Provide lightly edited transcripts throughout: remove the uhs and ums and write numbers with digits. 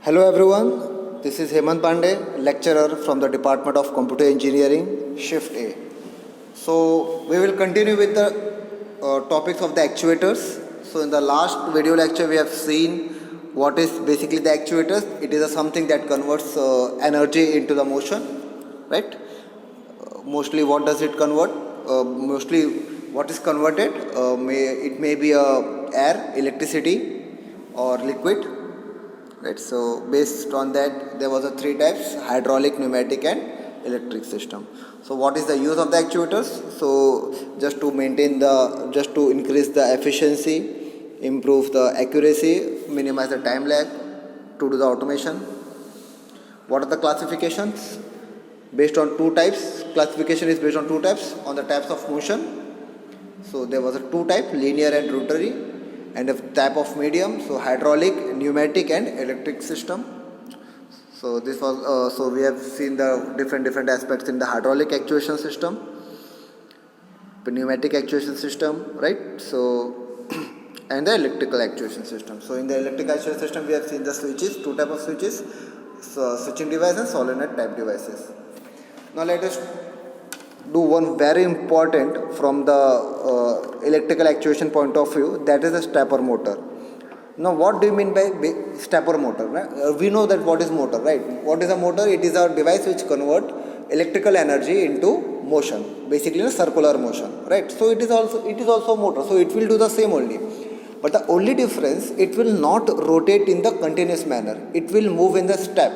Hello everyone, this is Hemant Pandey, lecturer from the Department of Computer Engineering, Shift A. So we will continue with the topics of the actuators. So in the last video lecture we have seen what is basically the actuators. It is something that converts energy into the motion, right? Mostly what does it convert? Mostly what is converted? It may be air, electricity or liquid, right? So based on that there was a three types: hydraulic, pneumatic and electric system. So what is the use of the actuators? So just to increase the efficiency, improve the accuracy, minimize the time lag, to do the automation. What are the classifications? Based on two types. Classification is based on two types, on the types of motion. So there was a two type, linear and rotary, and a type of medium, so hydraulic, pneumatic and electric system. So this was so we have seen the different aspects in the hydraulic actuation system, the pneumatic actuation system, right? So and the electrical actuation system. So in the electrical actuation system we have seen the switches, two type of switches, so switching device and solenoid type devices. Now let us do one very important from the electrical actuation point of view, that is a stepper motor. Now what do you mean by stepper motor? Right? We know that what is motor, right? What is a motor? It is a device which convert electrical energy into motion, basically a circular motion, right? So it is also motor, so it will do the same only. But the only difference, it will not rotate in the continuous manner. It will move in the step,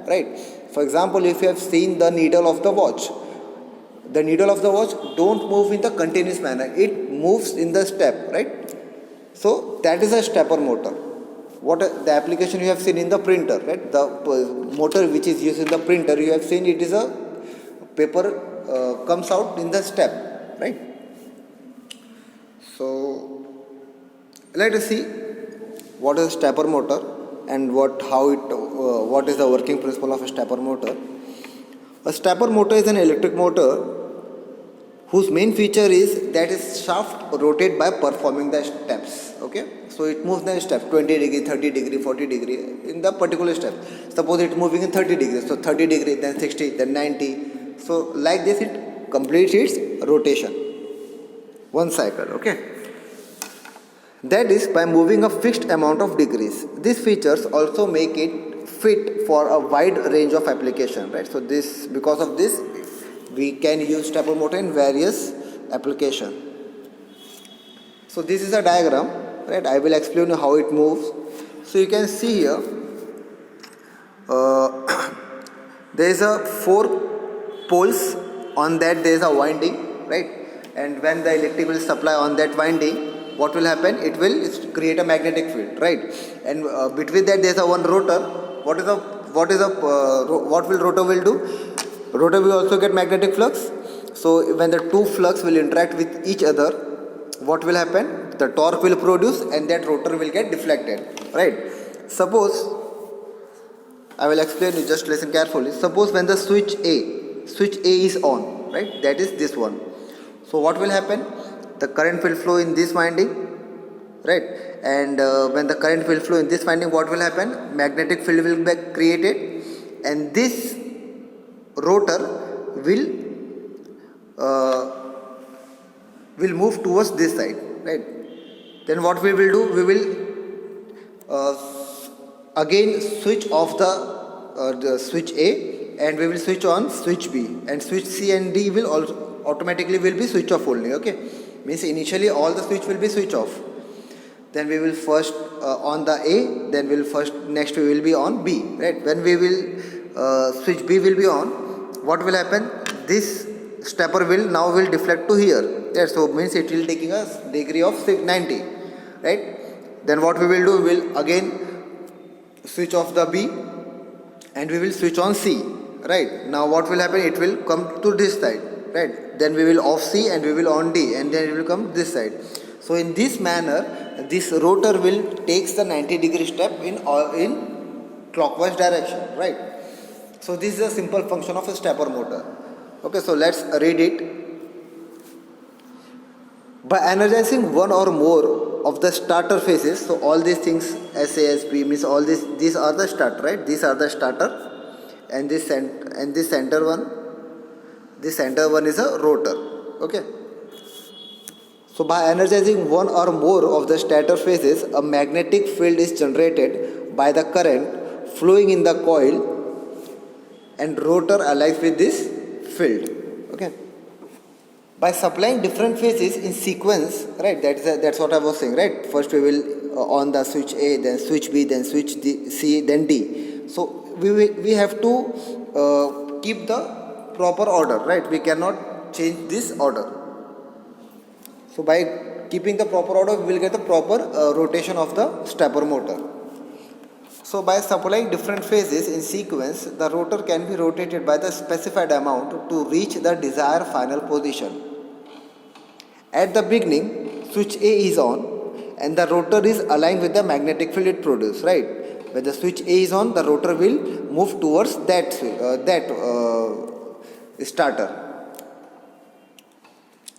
right? For example, if you have seen the needle of the watch, the needle of the watch don't move in the continuous manner, it moves in the step, right? So that is a stepper motor. What the application you have seen in the printer, right? The motor which is used in the printer, you have seen it is a paper comes out in the step, right? So let us see what is a stepper motor and what is the working principle of a stepper motor. A stepper motor is an electric motor whose main feature is that its shaft rotate by performing the steps. Okay, so it moves the step 20 degree, 30 degree, 40 degree in the particular step. Suppose it moving in 30 degrees, so 30 degree, then 60, then 90. So like this it completes its rotation, one cycle. Okay, that is by moving a fixed amount of degrees. These features also make it fit for a wide range of application, right? So because of this we can use stepper motor in various application. So this is a diagram, right? I will explain you how it moves. So you can see here there is a 4 poles, on that there is a winding, right? And when the electric will supply on that winding, what will happen? It will create a magnetic field, right? And between that there is a one rotor. What will rotor will do? Rotor will also get magnetic flux. So when the two flux will interact with each other, what will happen? The torque will produce and that rotor will get deflected, right? Suppose, I will explain you, just listen carefully. Suppose when the switch A is on, right? That is this one. So what will happen? The current will flow in this winding, right? And when the current will flow in this winding, what will happen? Magnetic field will be created and this rotor will move towards this side, right? Then what we will do? We will again switch off the switch A and we will switch on switch B, and switch C and D will also automatically will be switch off only. Okay, means initially all the switch will be switch off. Then we will first on the A, then next we will be on B, right? When we will switch B will be on, what will happen? This stepper will deflect to here. Yeah, so means it will taking a degree of 90, right? Then what we will do? We will again switch off the B and we will switch on C, right? Now what will happen? It will come to this side, right? Then we will off C and we will on D, and then it will come this side. So in this manner, this rotor will takes the 90-degree step in clockwise direction, right? So this is a simple function of a stepper motor. Okay, so let's read it. By energizing one or more of the starter phases, so all these things SASB means all these are the starter, right? These are the starter, and this center one is a rotor. Okay. So by energizing one or more of the stator phases, a magnetic field is generated by the current flowing in the coil, and rotor aligns with this field. Okay. By supplying different phases in sequence, right? That's what I was saying, right? First we will on the switch A, then switch B, then switch C, then D. So we have to keep the proper order, right? We cannot change this order. So by keeping the proper order, we will get the proper rotation of the stepper motor. So by supplying different phases in sequence, the rotor can be rotated by the specified amount to reach the desired final position. At the beginning, switch A is on and the rotor is aligned with the magnetic field it produces, right? When the switch A is on, the rotor will move towards that starter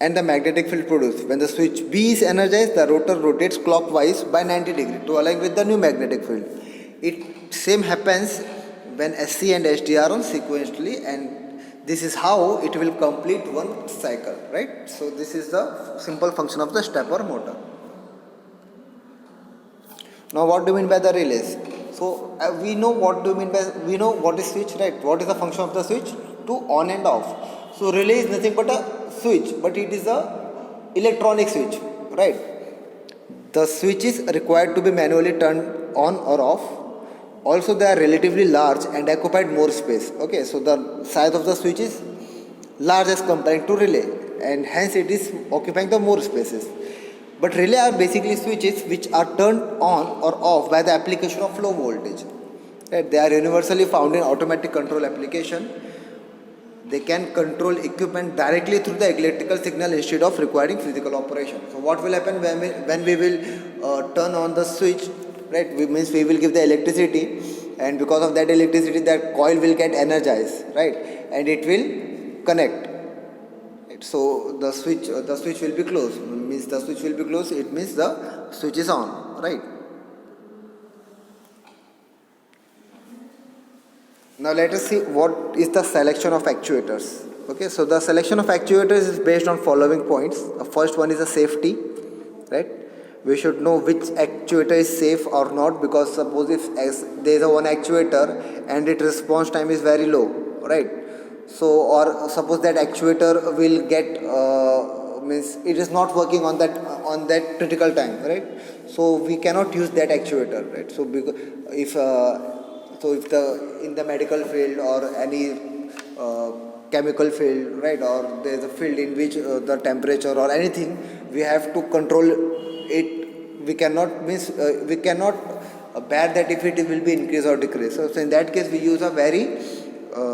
and the magnetic field produced. When the switch B is energized, the rotor rotates clockwise by 90 degrees to align with the new magnetic field. It same happens when SC and SD are on sequentially, and this is how it will complete one cycle, right? So this is the simple function of the stepper motor. Now what do you mean by the relays? So we know what is switch, right? What is the function of the switch? To on and off. So relay is nothing but a switch, but it is a electronic switch, right? The switch is required to be manually turned on or off. Also they are relatively large and occupied more space. Okay, so the size of the switch is large as compared to relay, and hence it is occupying the more spaces. But relay are basically switches which are turned on or off by the application of low voltage. Right? They are universally found in automatic control application. They can control equipment directly through the electrical signal instead of requiring physical operation. So what will happen when we will turn on the switch, right? We will give the electricity, and because of that electricity, that coil will get energized, right? And it will connect. Right? So the switch will be closed. Means the switch will be closed. It means the switch is on, right? Now let us see what is the selection of actuators. Okay, so the selection of actuators is based on following points. The first one is the safety, right? We should know which actuator is safe or not, because suppose if there is a one actuator and its response time is very low, right? So or suppose that actuator will get means it is not working on that critical time, right? So we cannot use that actuator, right? So because if in the medical field or any chemical field, right, or there is a field in which the temperature or anything, we have to control it. We cannot bear that if it will be increase or decrease. So in that case, we use a very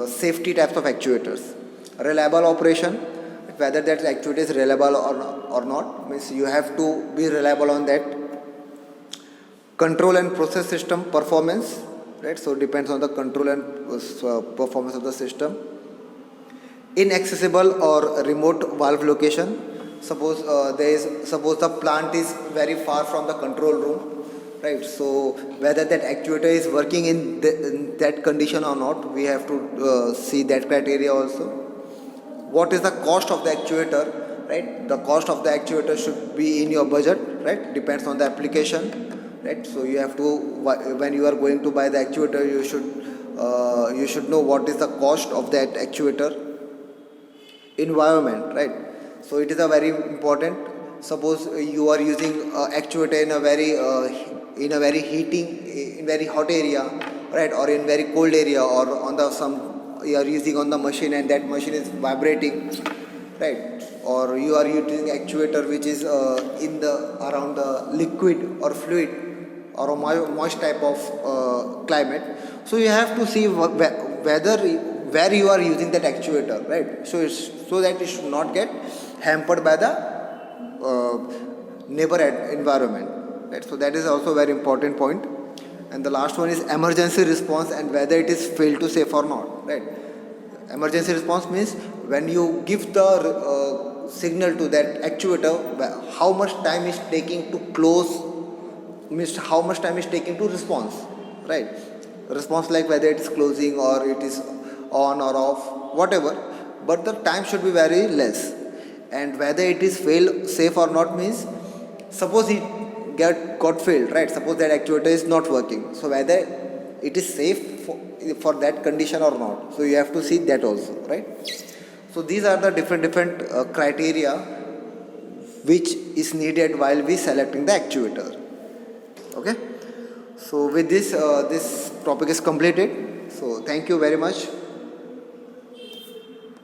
safety types of actuators. Reliable operation, whether that actuator is reliable or not, means you have to be reliable on that. Control and process system performance, right? So depends on the control and performance of the system. Inaccessible or remote valve location. Suppose the plant is very far from the control room, right? So whether that actuator is working in that condition or not, we have to see that criteria also. What is the cost of the actuator, right? The cost of the actuator should be in your budget, right? Depends on the application, right? So you have to, when you are going to buy the actuator, you should know what is the cost of that actuator. Environment, right? So it is a very important. Suppose you are using actuator in a very hot area, right, or in very cold area, or on you are using on the machine and that machine is vibrating, right? Or you are using actuator which is around the liquid or fluid or a moist type of climate. So you have to see where you are using that actuator, right? So that it should not get hampered by the neighbor environment, right? So that is also a very important point. And the last one is emergency response and whether it is fail to safe or not, right? Emergency response means when you give the signal to that actuator how much time is taking to close, means how much time is taking to response, right? Response like whether it is closing or it is on or off, whatever, but the time should be very less. And whether it is fail safe or not means, suppose it got failed, right? Suppose that actuator is not working, so whether it is safe for that condition or not, so you have to see that also, right? So these are the different criteria which is needed while we selecting the actuator. Okay, so with this this topic is completed, so thank you very much.